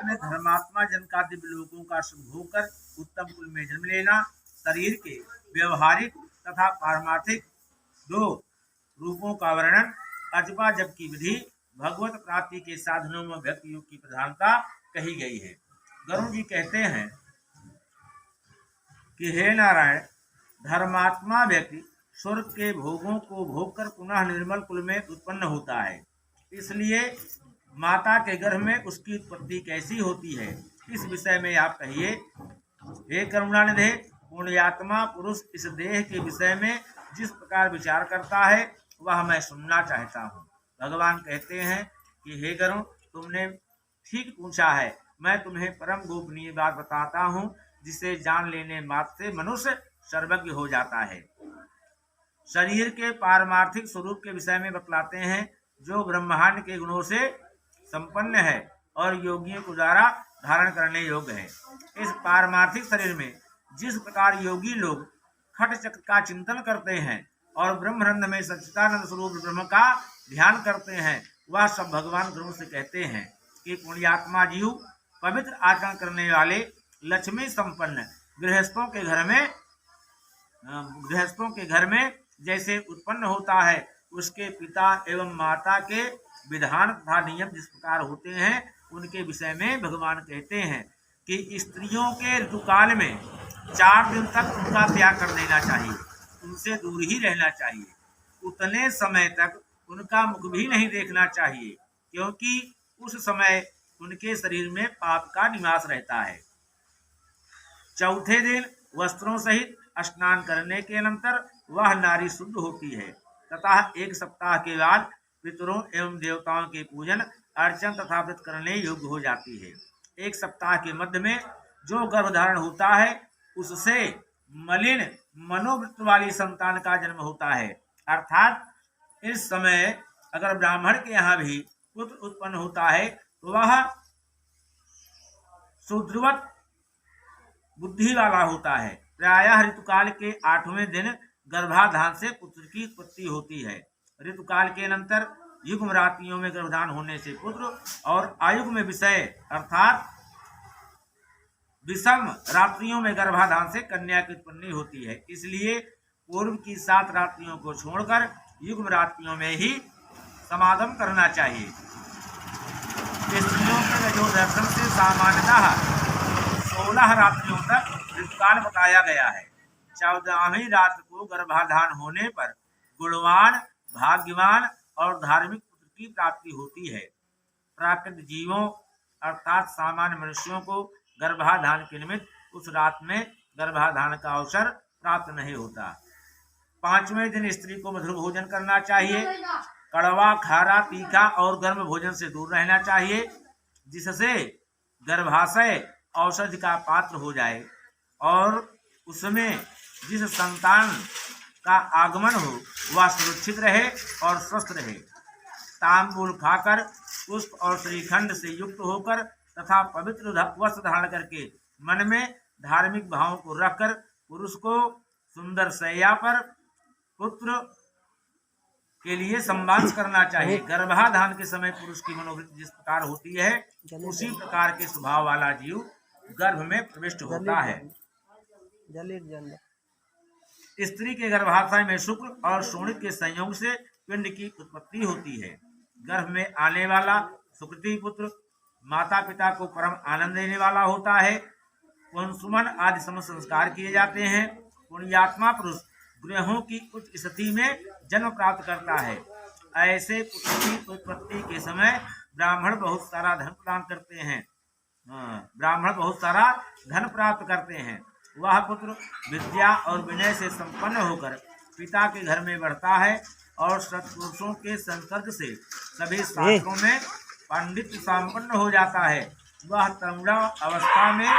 में धर्मात्मा जन का दिव्य लोकों का शुभ होकर उत्तम कुल में जन्म लेना, शरीर के व्यवहारिक तथा पारमार्थिक दो रूपों का वर्णन, अजपा जप की विधि, भगवत प्राप्ति के साधनों में भक्ति योग की प्रधानता कही गई है। गरुड़ जी कहते हैं कि हे नारायण, धर्मात्मा व्यक्ति स्वर्ग के भोगों को भोग कर पुनः निर्मल कुल में उत्पन्न होता है। इसलिए माता के गर्भ में उसकी उत्पत्ति कैसी होती है, इस विषय में आप कहिए। हे करुणानिधे, पुण्यात्मा पुरुष इस देह के विषय में जिस प्रकार विचार करता है वह मैं सुनना चाहता हूँ। भगवान कहते हैं कि हे गरुड़, तुमने ठीक पूछा है। मैं तुम्हें परम गोपनीय बात बताता हूँ, जिसे जान लेने मात्र से मनुष्य सर्वज्ञ हो जाता है। शरीर के पारमार्थिक स्वरूप के विषय में बतलाते हैं, जो ब्रह्मांड के गुणों से संपन्न है और योगियों को द्वारा धारण करने योग्य है। इस पारमार्थिक शरीर में जिस प्रकार योगी लोग खट चक्र का चिंतन करते हैं और ब्रह्मरंध्र में सच्चिदानंद स्वरूप ब्रह्म का ध्यान करते हैं, वह सब भगवान गुरु से कहते हैं कि पुण्यात्मा जीव पवित्र आचरण करने वाले लक्ष्मी संपन्न गृहस्थों के घर में जैसे उत्पन्न होता है, उसके पिता एवं माता के विधान तथा नियम जिस प्रकार होते हैं, उनके विषय में भगवान कहते हैं कि स्त्रियों के ऋतुकाल में 4 दिन तक उनका त्याग कर देना चाहिए, उनसे दूर ही रहना चाहिए। उतने समय तक उनका मुख भी नहीं देखना चाहिए, क्योंकि उस समय उनके शरीर में पाप का निवास रहता है। चौथे दिन वस्त्रों सहित स्नान करने के अनंतर वह नारी शुद्ध होती है तथा 1 सप्ताह के बाद पितरों एवं देवताओं के पूजन अर्चन तथा व्रत करने योग्य हो जाती है। 1 सप्ताह के मध्य में जो गर्भधारण होता है, उससे मलिन मनोवृत्ति वाली संतान का जन्म होता है। अर्थात इस समय अगर ब्राह्मण के यहाँ भी पुत्र उत्पन्न होता है तो वह शूद्रवत बुद्धि वाला होता है। प्रायः ऋतुकाल के 8वें दिन गर्भाधान से पुत्र की उत्पत्ति होती है। ऋतुकाल के अनंतर युग्म रात्रियों में गर्भधान होने से पुत्र और आयुग्म विषय अर्थात विषम रात्रियों में गर्भाधान से कन्या की उत्पत्ति होती है। इसलिए पूर्व की 7 रात्रियों को छोड़कर युग्म रात्रियों में ही समागम करना चाहिए। स्त्रियों के रजोदर्शन से सामान्यतः 16 रात्रियों तक ऋतुकाल बताया गया है। 14वीं रात को गर्भाधान होने पर गुणवान, भाग्यवान और धार्मिक पुत्र की प्राप्ति होती है। प्राकृतिक जीवों अर्थात सामान्य मनुष्यों को गर्भाधान के निमित्त उस रात में गर्भाधान का अवसर प्राप्त नहीं होता। 5वें दिन स्त्री को मधुर भोजन करना चाहिए। कड़वा, खारा, तीखा और गर्म भोजन से दूर रहना चाहिए, जिससे गर्भाशय औषधि का पात्र हो जाए और उसमें जिस संतान का आगमन हो वह सुरक्षित रहे और स्वस्थ रहे। तांबूल खाकर, पुष्प और श्रीखंड से युक्त होकर तथा पवित्र वस्त्र धारण करके मन में धार्मिक भावों को रखकर पुरुष को सुंदर शैया पर पुत्र के लिए संवास करना चाहिए। गर्भाधान के समय पुरुष की मनोवृत्ति जिस प्रकार होती है, उसी प्रकार के स्वभाव वाला जीव गर्भ में प्रविष्ट होता है। स्त्री के गर्भाशय में शुक्र और शोणित के संयोग से पिंड की उत्पत्ति होती है। गर्भ में आने वाला सुकृति पुत्र माता पिता को परम आनंद देने वाला होता है। पुंसुमन आदि समस्त संस्कार किए जाते हैं। पुण्यात्मा पुरुष ग्रहों की उच्च स्थिति में जन्म प्राप्त करता है। ऐसे पुत्र की उत्पत्ति के समय ब्राह्मण बहुत सारा धन प्रदान करते हैं। ब्राह्मण बहुत सारा धन प्राप्त करते हैं। वह पुत्र विद्या और विनय से संपन्न होकर पिता के घर में बढ़ता है और सत्पुरुषों के संसर्ग से सभी शास्त्रों में पंडित संपन्न हो जाता है। वह तरुणा अवस्था में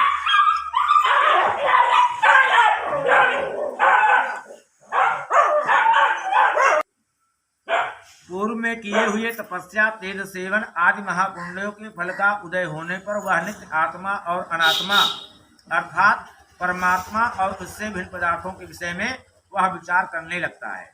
पूर्व में किए हुए तपस्या, तेज सेवन आदि महापुण्यों के फल का उदय होने पर वह नित्य आत्मा और अनात्मा अर्थात परमात्मा और उससे भिन्न पदार्थों के विषय में वह विचार करने लगता है,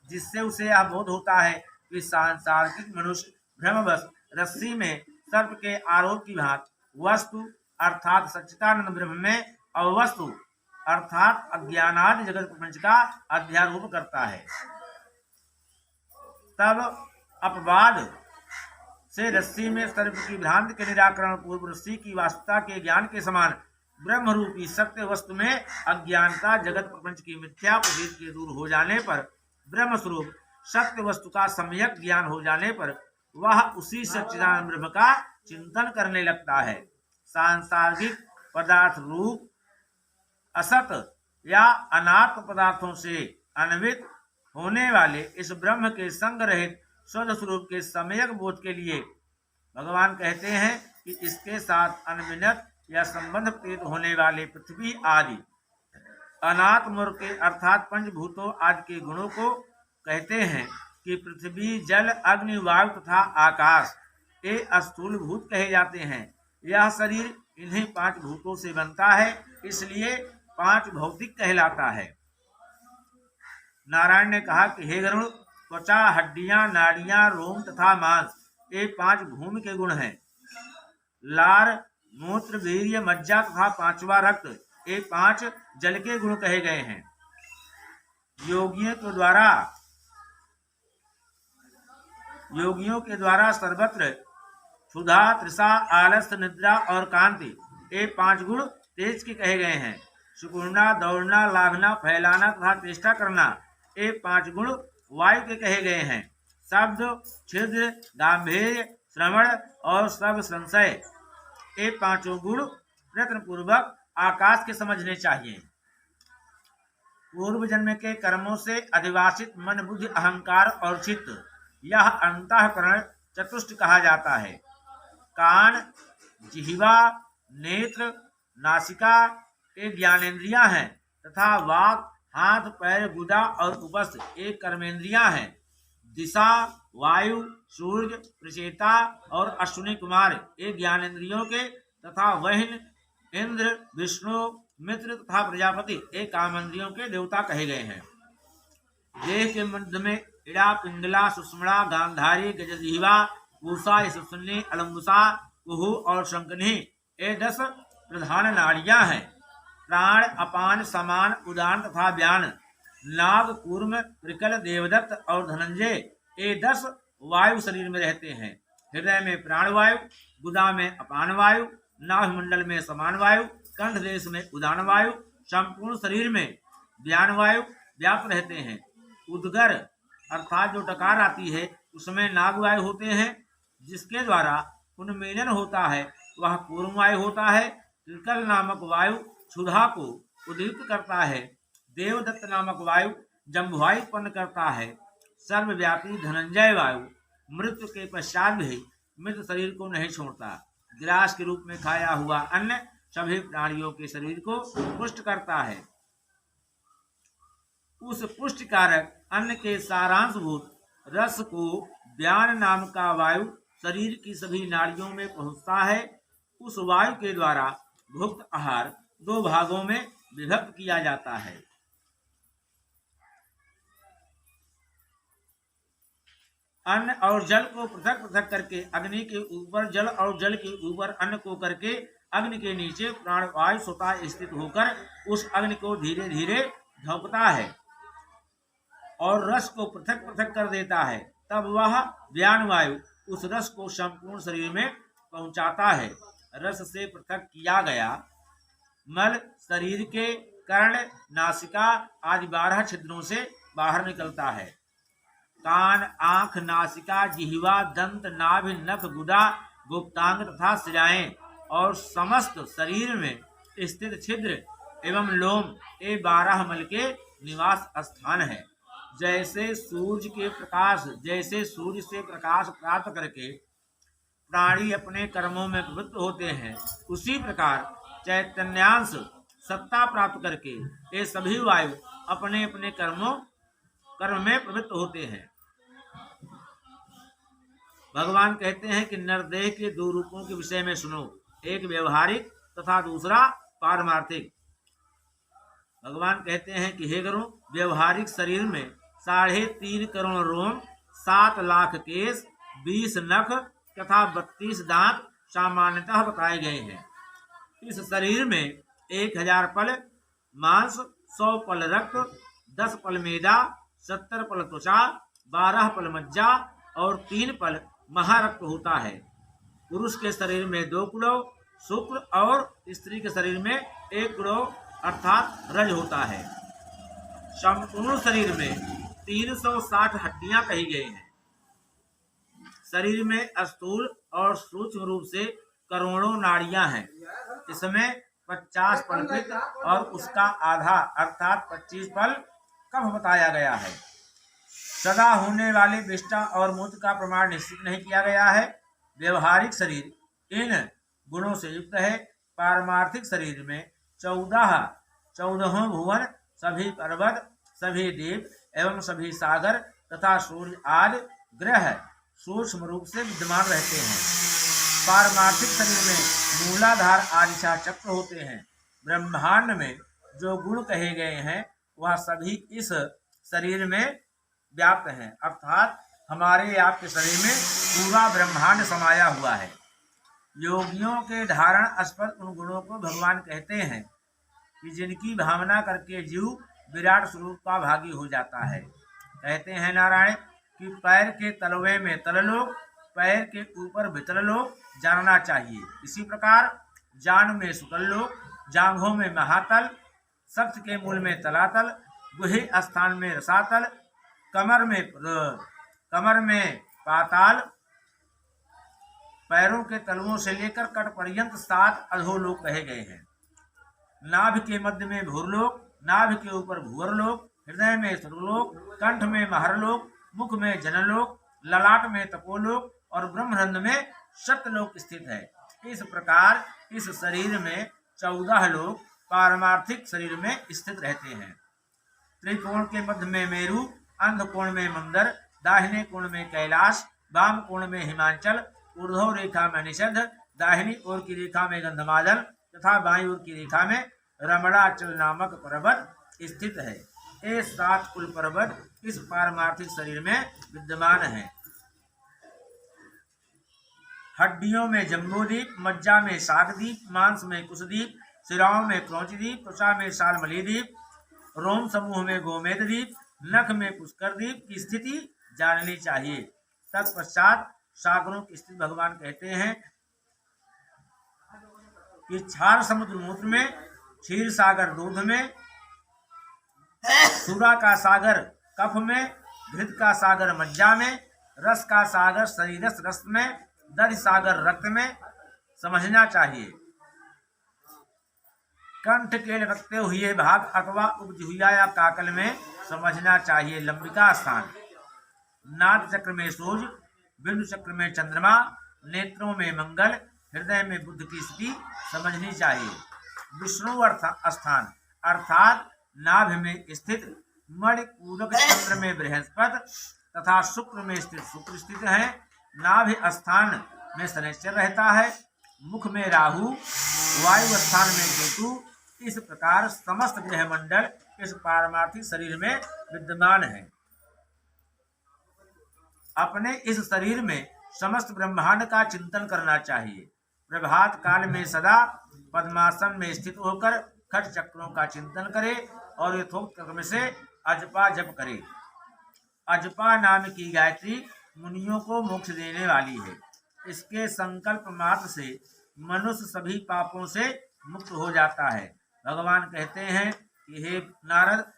जिससे उसे यह बोध होता है कि सांसारिक मनुष्य भ्रमवश रस्सी में सर्प के आरोप की भांति वस्तु अर्थात सच्चिदानंद ब्रह्म में अवस्तु अर्थात अज्ञानादि जगत प्रपंच का अध्यारोप करता है। तब अपवाद से रस्सी में सर्प की भ्रांति के निराकरण पूर्व रस्सी की वास्तवता के ज्ञान के समान ब्रह्म रूपी सत्य वस्तु में अज्ञानता जगत प्रपंच की मिथ्या प्रतीत के दूर हो जाने पर ब्रह्म स्वरूप सत्य वस्तु का सम्यक ज्ञान हो जाने पर वह उसी सच्चिदानंद ब्रह्म का चिंतन करने लगता है। सांसारिक पदार्थ रूप असत या अनात्म पदार्थों से अन्वित होने वाले इस ब्रह्म के संग रहित शुद्ध स्वरूप के सम्यक बोध के लिए भगवान कहते हैं कि इसके साथ अनविनत या संबंध प्रतीत होने वाले पृथ्वी आदि अनात्म के अर्थात पंचभूतों आदि के गुणों को कहते हैं कि पृथ्वी जल अग्नि वायु तथा आकाश ये स्थूल भूत कहे जाते हैं। यह शरीर इन्हीं पांच भूतों से बनता है, इसलिए पांच भौतिक कहलाता है। नारायण ने कहा कि हे गरुड़, त्वचा, हड्डियां, नाड़ियां, रोम तथा मांस ये पांच भूमि के गुण हैं। लार, मूत्र, वीर्य, मज्जा तथा पांचवा रक्त ये पांच जल के गुण कहे गए हैं। योगियों के द्वारा सर्वत्र क्षुधा, तृषा, आलस्य, निद्रा और कांति ये पांच गुण तेज के कहे गए हैं। सुकुड़ना, दौड़ना, लाघना, फैलाना तथा चेष्टा करना ये पांच गुण वायु के कहे गए हैं। शब्द, छिद्र, गांभीर्य, श्रवण और सब संशय ये पांचों गुण प्रयत्न पूर्वक आकाश के समझने चाहिए। पूर्व जन्म के कर्मों से अधिवासित मन, बुद्धि, अहंकार और चित्त यह अंतःकरण चतुष्ट कहा जाता है। कान, जिह्वा, नेत्र, नासिका ये ज्ञानेन्द्रियां हैं तथा वाक, हाथ, पैर, गुदा और उपस्थ ये कर्मेंद्रियां हैं। दिशा, वायु, सूर्य, प्रचेता और अश्विनी कुमार ये ज्ञानेन्द्रियों के तथा वहिन, इंद्र, विष्णु, मित्र तथा प्रजापति ये कामेंद्रियों के देवता कहे गए हैं। देह के मध्य में इड़ा, पिंगला, सुषुम्ना, गांधारी, गजजिह्वा, पूषा, यशस्विनी, अलंबुसा, कुहू और शंकनी ये 10 प्रधान नाड़ियां हैं। प्राण, अपान, समान, उदान तथा व्यान, नाग, कूर्म, त्रिकल, देवदत्त और धनंजय ये 10 वायु शरीर में रहते हैं। हृदय में प्राण वायु, गुदा में अपान वायु, नाभिमंडल में समान वायु, कंठ देश में उदान वायु, संपूर्ण शरीर में व्यान वायु व्याप्त रहते हैं। उदगर अर्थात जो डकार आती है उसमें नाग वायु होते हैं। जिसके द्वारा उन्मीलन होता है वह कूर्म वायु होता है। त्रिकल नामक वायु क्षुधा को उद्दीप्त करता है। देवदत्त नामक वायु जम्भुवायु उत्पन्न करता है। सर्वव्यापी धनंजय वायु मृत्यु के पश्चात भी मृत शरीर को नहीं छोड़ता। ग्रास के रूप में खाया हुआ अन्न सभी प्राणियों के शरीर को पुष्ट करता है। उस पुष्टिकारक अन्न के सारांशभूत रस को व्यान नाम का वायु शरीर की सभी नाड़ियों में पहुंचता है। उस वायु के द्वारा भुक्त आहार 2 भागों में विभक्त किया जाता है। अन्न और जल को पृथक पृथक करके अग्नि के ऊपर जल और जल के ऊपर अन्न को करके अग्नि के नीचे प्राणवायु स्वतः स्थित होकर उस अग्नि को धीरे धीरे झोंकता है और रस को पृथक पृथक कर देता है। तब वह व्यान वायु उस रस को संपूर्ण शरीर में पहुंचाता है। रस से पृथक किया गया मल शरीर के कर्ण, नासिका आदि 12 छिद्रों से बाहर निकलता है। कान, आंख, नासिका, जिह्वा, दंत, नाभि, नख, गुदा, गुप्तांग तथा शिराएं और समस्त शरीर में स्थित छिद्र एवं लोम ये 12 मल के निवास स्थान है। जैसे सूर्य से प्रकाश प्राप्त करके प्राणी अपने कर्मों में प्रवृत्त होते हैं, उसी प्रकार चैतन्यांश सत्ता प्राप्त करके ये सभी वायु अपने अपने कर्म में प्रवृत्त होते हैं। भगवान कहते हैं कि नरदेह के 2 रूपों के विषय में सुनो, एक व्यवहारिक तथा दूसरा पारमार्थिक। भगवान कहते हैं कि हे गरुड़, व्यवहारिक शरीर में 3.5 करोड़ रोम, 7 लाख केश, 20 नख तथा 32 दांत, सामान्यतः बताए गए हैं। इस शरीर में 1000 पल मांस, 100 पल रक्त, 10 पल मेदा, 70 पल त्वचा, 12 पल मज्जा और 3 पल महारक्त होता है। पुरुष के शरीर में 2 कुड़व शुक्र और स्त्री के शरीर में 1 कुड़व अर्थात रज होता है। संपूर्ण शरीर में 360 हड्डियां कही गई हैं। शरीर में स्थूल और सूक्ष्म रूप से करोड़ों नाड़ियां हैं। इसमें 50 पल पित्त और उसका आधा अर्थात 25 पल कफ बताया गया है। सदा होने वाले विष्ठा और मूत्र का प्रमाण निश्चित नहीं किया गया है। व्यवहारिक शरीर इन गुणों से युक्त है। पारमार्थिक शरीर में 14 भुवन, सभी पर्वत, सभी द्वीप एवं सभी सागर तथा सूर्य आदि ग्रह सूक्ष्म रूप से विद्यमान रहते हैं। पारमार्थिक शरीर में मूलाधार आदिशा चक्र होते हैं। ब्रह्मांड में जो गुण कहे गए हैं वह सभी इस शरीर में व्याप्त हैं, अर्थात हमारे आपके शरीर में पूरा ब्रह्मांड समाया हुआ है। योगियों के धारण स्पर्श उन गुणों को भगवान कहते हैं कि जिनकी भावना करके जीव विराट स्वरूप का भागी हो जाता है। कहते हैं नारायण कि पैर के तलवे में तललोक, पैर के ऊपर वितललोक जानना चाहिए। इसी प्रकार जान में सुतललोक, जांघों में महातल, सख्त के मूल में तलातल, गुहे स्थान में रसातल, कमर में पाताल, पैरों के तलवों से लेकर कट पर्यंत 7 अधोलोक कहे गए हैं। नाभि के मध्य में भूरलोक, नाभि के ऊपर भूवरलोक, हृदय में स्वर्गलोक, कंठ में महरलोक, मुख में जनलोक, ललाट में तपोलोक और ब्रह्मरंध्र में सत्यलोक स्थित है। इस प्रकार इस शरीर में 14 लोक पारमार्थिक शरीर में स्थित रहते हैं। त्रिकोण के मध्य में मेरु, अंध कोण में मंदर, दाहिने कोण में कैलाश, वाम कोण में हिमाचल, ऊर्ध्व रेखा में निषद, दाहिनी ओर की रेखा में गंधमादल तथा बाईं ओर की रेखा में रमणाचल नामक पर्वत स्थित है। ये 7 कुल पर्वत इस पारमार्थिक शरीर में विद्यमान हैं। हड्डियों में जम्बूद्वीप, मज्जा में शाकद्वीप, मांस में कुशद्वीप, शिराओं में क्रौंचद्वीप, त्वचा में शालमलीद्वीप, रोम समूह में गोमेदद्वीप, नख में पुष्करद्वीप की स्थिति जाननी चाहिए। तत्पश्चात सागरों की स्थिति भगवान कहते हैं कि क्षार समुद्र मूत्र में, क्षीर सागर दूध में, सूरा का सागर कफ में, घृत का सागर मज्जा में, रस का सागर शरीरस रस में, दधि सागर रक्त में समझना चाहिए। कंठ के लटकते हुए भाग अथवा उपजिह्वा या काकल में समझना चाहिए। लंबिका स्थान, नाद चक्र में सूर्य, बिंदु चक्र में चंद्रमा, नेत्रों में मंगल, हृदय में बुध की स्थिति समझनी चाहिए। विष्णु स्थान अर्थात नाभि में स्थित मणिपूरक चंद्र में बृहस्पति तथा शुक्र में स्थित शुक्र स्थित है। नाभि स्थान में शनिश्चर रहता है। मुख में राहु, वायु स्थान में केतु। इस प्रकार समस्त ग्रह मंडल इस पारमार्थिक शरीर में विद्यमान है। अपने इस शरीर में समस्त ब्रह्मांड का चिंतन करना चाहिए। प्रभात काल में सदा पद्मासन में स्थित होकर खट चक्रों का चिंतन करे और यथोक्त क्रम से अजपा जप करे। अजपा नाम की गायत्री मुनियों को मोक्ष देने वाली है। इसके संकल्प मात्र से मनुष्य सभी पापों से मुक्त हो जाता है। भगवान कहते हैं कि हे नारद,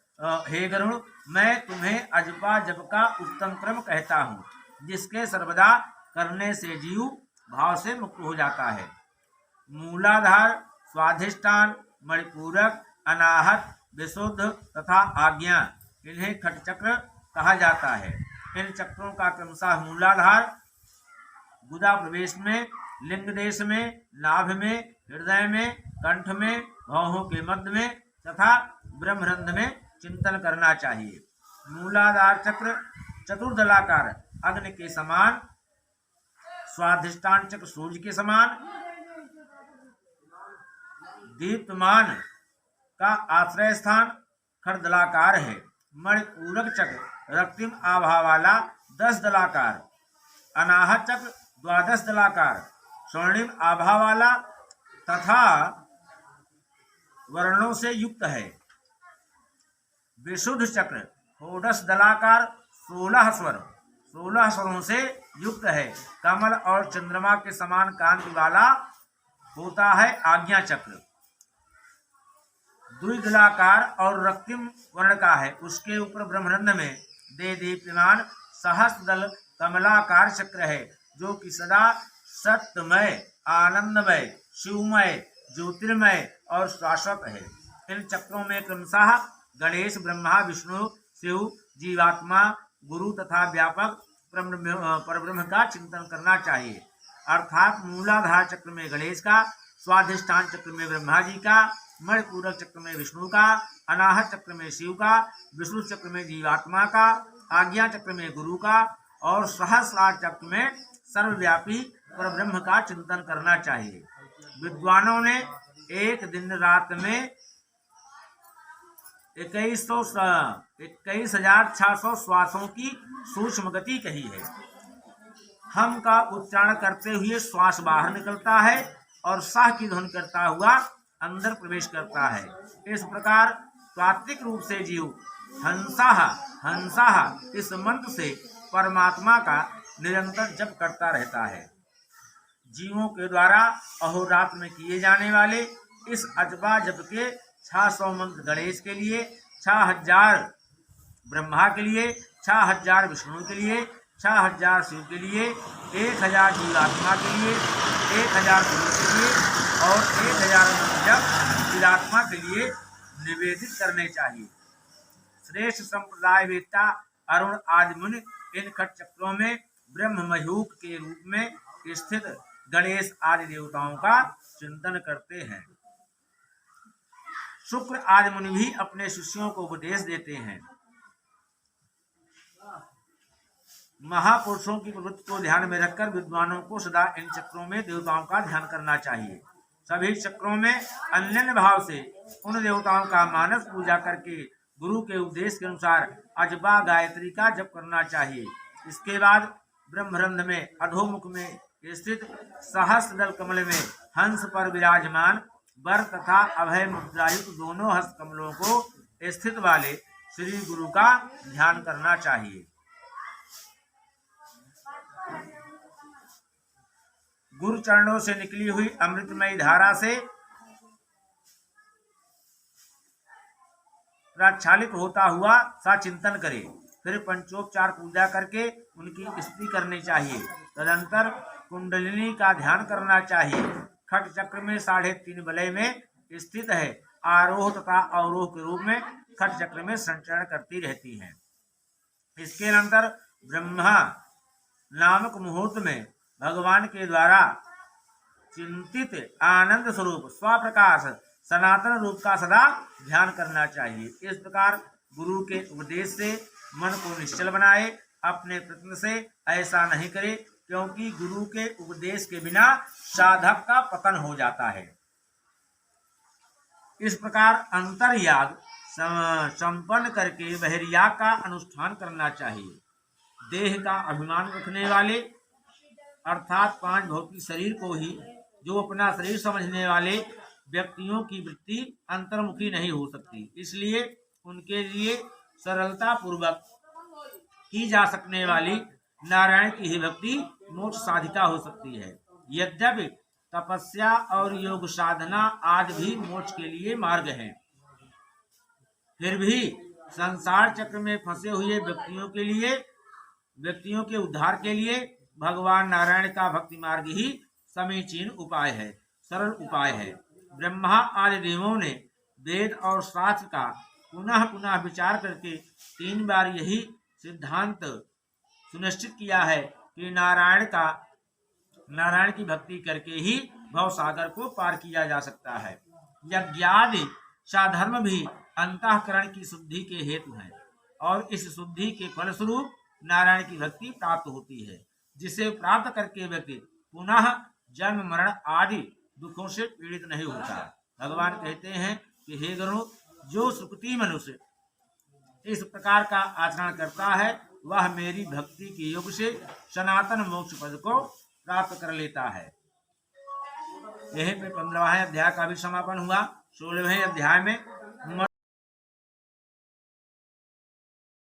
हे गरुड़, मैं तुम्हें अजपा जप का उत्तम क्रम कहता हूँ, जिसके सर्वदा करने से जीव भाव से मुक्त हो जाता है। मूलाधार, स्वाधिष्ठान, मणिपूरक, अनाहत, विशुद्ध तथा आज्ञा, इन्हें खट चक्र कहा जाता है। इन चक्रों का क्रमशः मूलाधार गुदा प्रवेश में, लिंग देश में, नाभि में, हृदय में, कंठ में, भौहों के मध्य में तथा ब्रह्मरंध्र में चिंतन करना चाहिए। मूलाधार चक्र चतुर्दलाकार अग्नि के समान, स्वाधिष्ठान चक्र सूर्य के समान दीप्तमान का आश्रय स्थान खरदलाकार है। मणिपूरक चक्र रक्तिम आभा वाला 10 दलाकार, अनाहत चक्र 12 दलाकार, स्वर्णिम आभा वाला तथा वर्णों से युक्त है। विशुद्ध चक्र षोडश दलाकार 16 स्वरों से युक्त है। कमल और चंद्रमा के समान कांति वाला होता है आज्ञा चक्र। द्विदलाकार और रक्तिम वर्ण का है। उसके ऊपर ब्रह्मरंध्र में दीप्यमान सहस्त्र दल कमलाकार चक्र है, जो कि सदा सत्यमय, आनंदमय, शिवमय, ज्योतिर्मय और शाश्वत है। इन चक्रों में क्रमशः गणेश, ब्रह्मा, विष्णु, शिव, जीवात्मा, गुरु तथा व्यापक परब्रह्म का चिंतन करना चाहिए। अर्थात मूलाधार चक्र में गणेश का, स्वाधिष्ठान चक्र में ब्रह्मा जी का, मणिपूरक चक्र में विष्णु का, अनाहत चक्र में शिव का, विष्णु चक्र में जीवात्मा का, आज्ञा चक्र में गुरु का और सहस्रार चक्र में सर्वव्यापी परब्रह्म का चिंतन करना चाहिए। विद्वानों ने एक दिन रात में 21,600 श्वासों की सूक्ष्म गति कही है। हम का उच्चारण करते हुए श्वास बाहर निकलता है और साह की ध्वनि करता हुआ अंदर प्रवेश करता है। इस प्रकार तात्विक रूप से जीव हंसा इस मंत्र से परमात्मा का निरंतर जप करता रहता है। जीवों के द्वारा अहोरात्र में किए जाने वाले इस अजबा जप के 600 मंत्र गणेश के लिए, 6000 ब्रह्मा के लिए, 6000 विष्णु के लिए, 6000 शिव के लिए, 1000 जीवात्मा के लिए, 1000 गुरु के लिए और 1000 जप जीवात्मा के लिए निवेदित करने चाहिए। श्रेष्ठ संप्रदाय वेत्ता अरुण आदि मुनि इन खट चक्रों में ब्रह्म मयूख के रूप में स्थित गणेश आदि देवताओं का चिंतन करते हैं। शुक्र आदि मुनि भी अपने शिष्यों को उपदेश देते हैं। महापुरुषों की प्रवृत्ति को ध्यान में रखकर विद्वानों को सदा इन चक्रों में देवताओं का ध्यान करना चाहिए। सभी चक्रों में अन्य भाव से उन देवताओं का मानस पूजा करके गुरु के उपदेश के अनुसार अजबा गायत्री का जप करना चाहिए। इसके बाद ब्रह्मरंध्र में अधोमुख में स्थित सहस्त्र दल कमल में हंस पर विराजमान वर तथा अभय मुद्रायुक्त दोनों हस्त कमलों को स्थित वाले श्री गुरु का ध्यान करना चाहिए। गुरु चरणों से निकली हुई अमृतमयी धारा से प्रक्षालित होता हुआ सा चिंतन करे। फिर पंचोपचार पूजा करके उनकी स्तुति करनी चाहिए। तदंतर कुंडलिनी का ध्यान करना चाहिए। खट चक्र में 3.5 वलय में स्थित है। आरोह तथा अवरोह के रूप में खट चक्र में संचरण करती रहती हैं। इसके अनंतर ब्रह्मा नामक मुहूर्त में भगवान के द्वारा चिंतित आनंद स्वरूप स्वप्रकाश सनातन रूप का सदा ध्यान करना चाहिए। इस प्रकार गुरु के उपदेश से मन को निश्चल बनाए। अपने प्रयत्न से ऐसा नहीं करे, क्योंकि गुरु के उपदेश के बिना साधक का पतन हो जाता है। इस प्रकार अंतर्याग संपन्न करके बहिर्याग का अनुष्ठान करना चाहिए। देह का अभिमान रखने वाले अर्थात 5 भौतिक शरीर को ही जो अपना शरीर समझने वाले व्यक्तियों की वृत्ति अंतर्मुखी नहीं हो सकती। इसलिए उनके लिए सरलता पूर्वक की जा सकने वाली नारायण की ही भक्ति मोक्ष साधिका हो सकती है। यद्यपि तपस्या और योग साधना आदि भी मोक्ष के लिए मार्ग हैं, फिर भी संसार चक्र में फंसे हुए व्यक्तियों के उद्धार के लिए भगवान नारायण का भक्ति मार्ग ही समीचीन उपाय है, सरल उपाय है। ब्रह्मा आदि देवों ने वेद और शास्त्र का पुनः पुनः विचार करके 3 बार यही सिद्धांत सुनिश्चित किया है कि नारायण की भक्ति करके ही भव सागर को पार किया जा सकता है। यज्ञादि साधर्म भी अंतःकरण की शुद्धि के हेतु है और इस शुद्धि के फलस्वरूप नारायण की भक्ति प्राप्त होती है, जिसे प्राप्त करके व्यक्ति पुनः जन्म मरण आदि दुखों से पीड़ित नहीं होता। भगवान कहते हैं कि हे गुरु, जो सुकृति मनुष्य इस प्रकार का आचरण करता है वह मेरी भक्ति के योग से सनातन मोक्ष पद को प्राप्त कर लेता है। यहीं पे 15वें अध्याय का भी समापन हुआ। 16वें अध्याय में